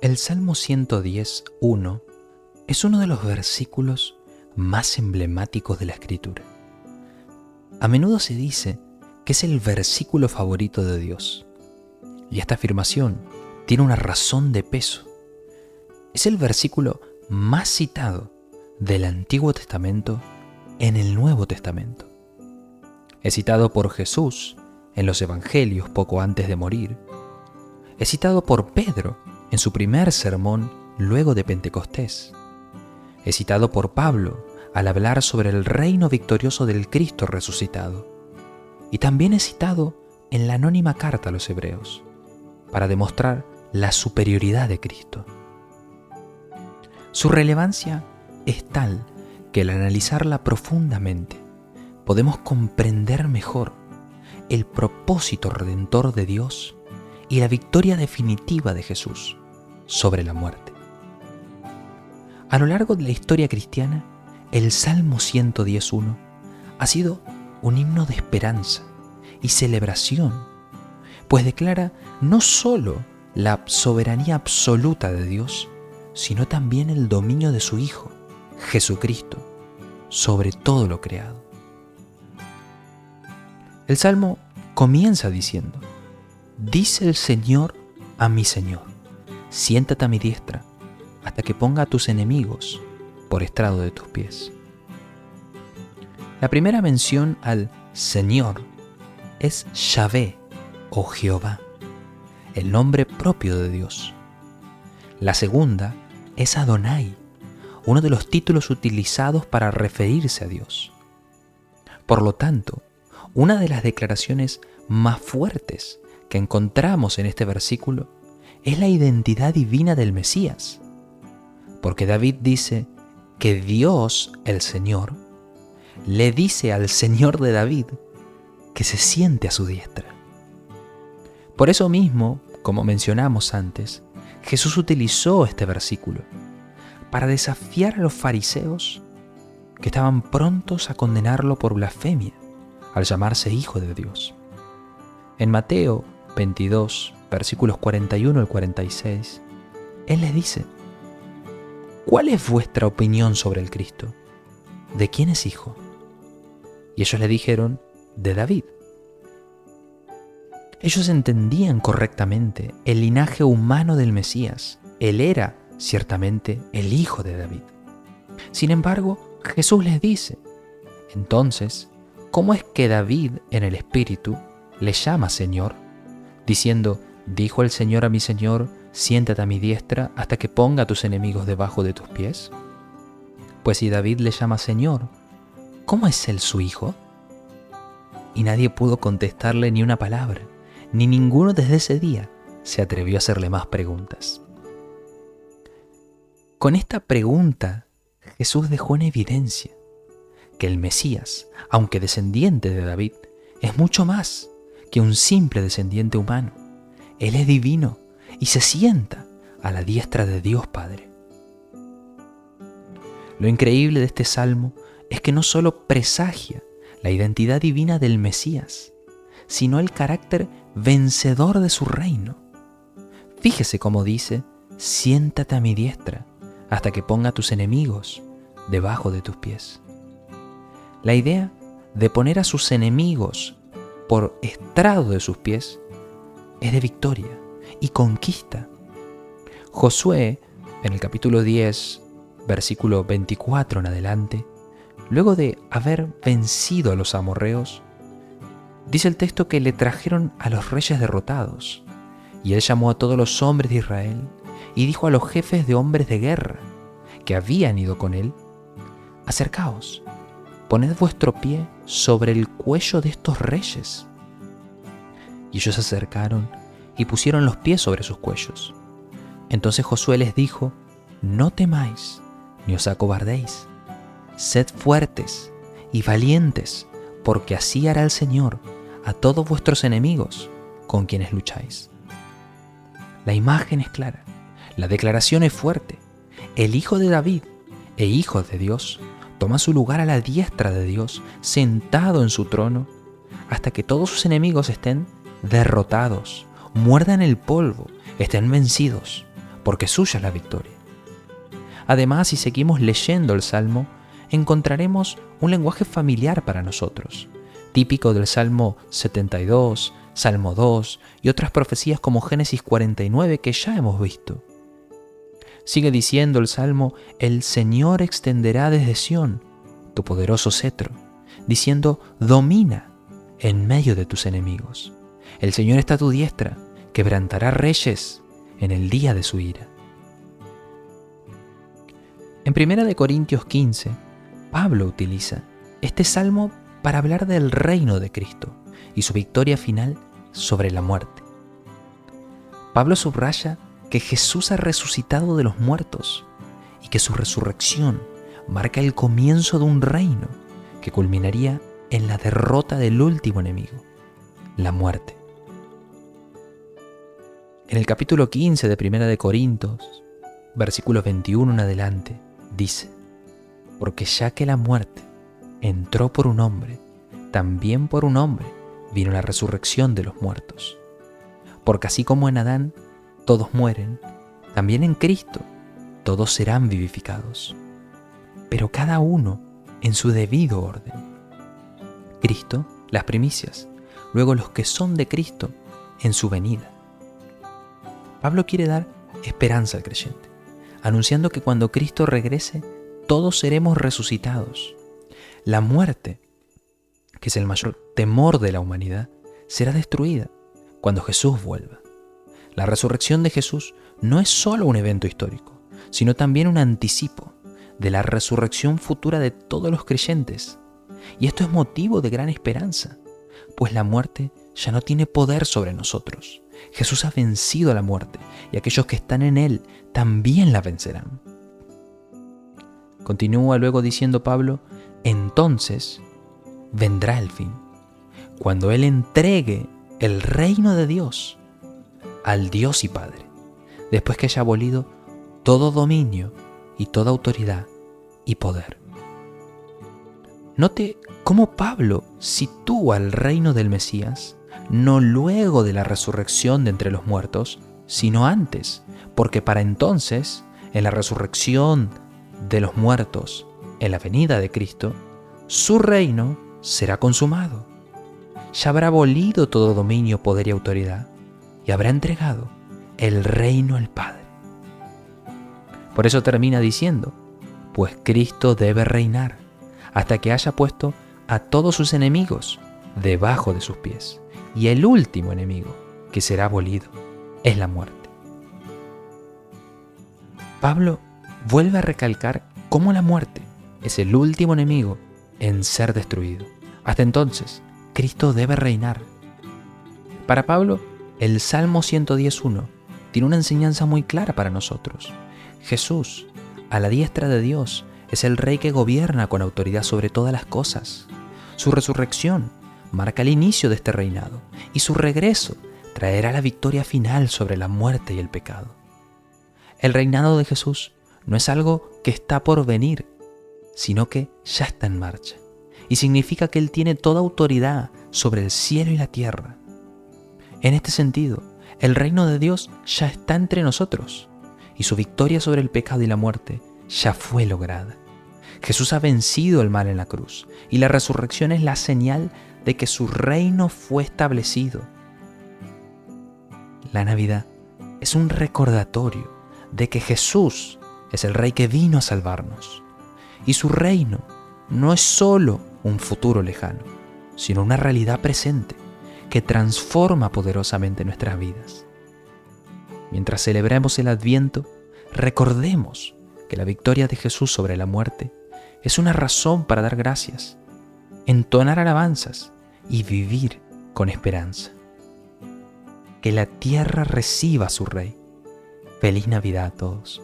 El Salmo 110:1 es uno de los versículos más emblemáticos de la Escritura. A menudo se dice que es el versículo favorito de Dios, y esta afirmación tiene una razón de peso. Es el versículo más citado del Antiguo Testamento en el Nuevo Testamento. Es citado por Jesús en los Evangelios poco antes de morir. Es citado por Pedro en su primer sermón luego de Pentecostés. Es citado por Pablo al hablar sobre el reino victorioso del Cristo resucitado. Y también es citado en la anónima carta a los Hebreos, para demostrar la superioridad de Cristo. Su relevancia es tal que al analizarla profundamente, podemos comprender mejor el propósito redentor de Dios y la victoria definitiva de Jesús sobre la muerte. A lo largo de la historia cristiana, el Salmo 110:1 ha sido un himno de esperanza y celebración, pues declara no solo la soberanía absoluta de Dios, sino también el dominio de su Hijo, Jesucristo, sobre todo lo creado. El Salmo comienza diciendo: dice el Señor a mi Señor, siéntate a mi diestra, hasta que ponga a tus enemigos por estrado de tus pies. La primera mención al Señor es Yahvé o Jehová, el nombre propio de Dios. La segunda es Adonai, uno de los títulos utilizados para referirse a Dios. Por lo tanto, una de las declaraciones más fuertes que encontramos en este versículo es la identidad divina del Mesías, porque David dice que Dios, el Señor, le dice al Señor de David que se siente a su diestra. Por eso mismo, como mencionamos antes, Jesús utilizó este versículo para desafiar a los fariseos que estaban prontos a condenarlo por blasfemia al llamarse Hijo de Dios. En Mateo 22, versículos 41 al 46, Él les dice: ¿cuál es vuestra opinión sobre el Cristo? ¿De quién es hijo? Y ellos le dijeron: de David. Ellos entendían correctamente el linaje humano del Mesías. Él era, ciertamente, el hijo de David. Sin embargo, Jesús les dice: entonces, ¿cómo es que David en el Espíritu le llama Señor, diciendo: dijo el Señor a mi Señor, siéntate a mi diestra hasta que ponga a tus enemigos debajo de tus pies? Pues si David le llama Señor, ¿cómo es él su hijo? Y nadie pudo contestarle ni una palabra, ni ninguno desde ese día se atrevió a hacerle más preguntas. Con esta pregunta, Jesús dejó en evidencia que el Mesías, aunque descendiente de David, es mucho más que un simple descendiente humano. Él es divino y se sienta a la diestra de Dios Padre. Lo increíble de este salmo es que no solo presagia la identidad divina del Mesías, sino el carácter vencedor de su reino. Fíjese cómo dice: siéntate a mi diestra hasta que ponga a tus enemigos debajo de tus pies. La idea de poner a sus enemigos por estrado de sus pies es de victoria y conquista. Josué, en el capítulo 10, versículo 24 en adelante, luego de haber vencido a los amorreos, dice el texto que le trajeron a los reyes derrotados, y él llamó a todos los hombres de Israel y dijo a los jefes de hombres de guerra que habían ido con él: acercaos, poned vuestro pie sobre el cuello de estos reyes. Y ellos se acercaron y pusieron los pies sobre sus cuellos. Entonces Josué les dijo: no temáis, ni os acobardéis. Sed fuertes y valientes, porque así hará el Señor a todos vuestros enemigos con quienes lucháis. La imagen es clara, la declaración es fuerte. El Hijo de David e Hijo de Dios toma su lugar a la diestra de Dios, sentado en su trono, hasta que todos sus enemigos estén derrotados, muerdan el polvo, estén vencidos, porque suya es la victoria. Además, si seguimos leyendo el Salmo, encontraremos un lenguaje familiar para nosotros, típico del Salmo 72, Salmo 2 y otras profecías como Génesis 49 que ya hemos visto. Sigue diciendo el Salmo: el Señor extenderá desde Sión tu poderoso cetro, diciendo: domina en medio de tus enemigos. El Señor está a tu diestra, quebrantará reyes en el día de su ira. En 1 Corintios 15, Pablo utiliza este salmo para hablar del reino de Cristo y su victoria final sobre la muerte. Pablo subraya que Jesús ha resucitado de los muertos y que su resurrección marca el comienzo de un reino que culminaría en la derrota del último enemigo, la muerte. En el capítulo 15 de 1 Corintios, versículos 21 en adelante, dice: porque ya que la muerte entró por un hombre, también por un hombre vino la resurrección de los muertos. Porque así como en Adán todos mueren, también en Cristo todos serán vivificados, pero cada uno en su debido orden. Cristo, las primicias, luego los que son de Cristo en su venida. Pablo quiere dar esperanza al creyente, anunciando que cuando Cristo regrese, todos seremos resucitados. La muerte, que es el mayor temor de la humanidad, será destruida cuando Jesús vuelva. La resurrección de Jesús no es solo un evento histórico, sino también un anticipo de la resurrección futura de todos los creyentes. Y esto es motivo de gran esperanza, pues la muerte ya no tiene poder sobre nosotros. Jesús ha vencido a la muerte y aquellos que están en Él también la vencerán. Continúa luego diciendo Pablo: entonces vendrá el fin, cuando Él entregue el reino de Dios al Dios y Padre, después que haya abolido todo dominio y toda autoridad y poder. Note cómo Pablo sitúa el reino del Mesías no luego de la resurrección de entre los muertos, sino antes, porque para entonces, en la resurrección de los muertos, en la venida de Cristo, su reino será consumado. Ya habrá abolido todo dominio, poder y autoridad, y habrá entregado el reino al Padre. Por eso termina diciendo: pues Cristo debe reinar hasta que haya puesto a todos sus enemigos debajo de sus pies. Y el último enemigo que será abolido es la muerte. Pablo vuelve a recalcar cómo la muerte es el último enemigo en ser destruido. Hasta entonces, Cristo debe reinar. Para Pablo, el Salmo 110.1 tiene una enseñanza muy clara para nosotros. Jesús, a la diestra de Dios, es el Rey que gobierna con autoridad sobre todas las cosas. Su resurrección marca el inicio de este reinado y su regreso traerá la victoria final sobre la muerte y el pecado. El reinado de Jesús no es algo que está por venir, sino que ya está en marcha, y significa que Él tiene toda autoridad sobre el cielo y la tierra. En este sentido, el reino de Dios ya está entre nosotros, y su victoria sobre el pecado y la muerte ya fue lograda. Jesús ha vencido el mal en la cruz, y la resurrección es la señal de que su reino fue establecido. La Navidad es un recordatorio de que Jesús es el Rey que vino a salvarnos, y su reino no es solo un futuro lejano, sino una realidad presente que transforma poderosamente nuestras vidas. Mientras celebramos el Adviento, recordemos que la victoria de Jesús sobre la muerte es una razón para dar gracias, entonar alabanzas y vivir con esperanza. Que la tierra reciba a su Rey. Feliz Navidad a todos.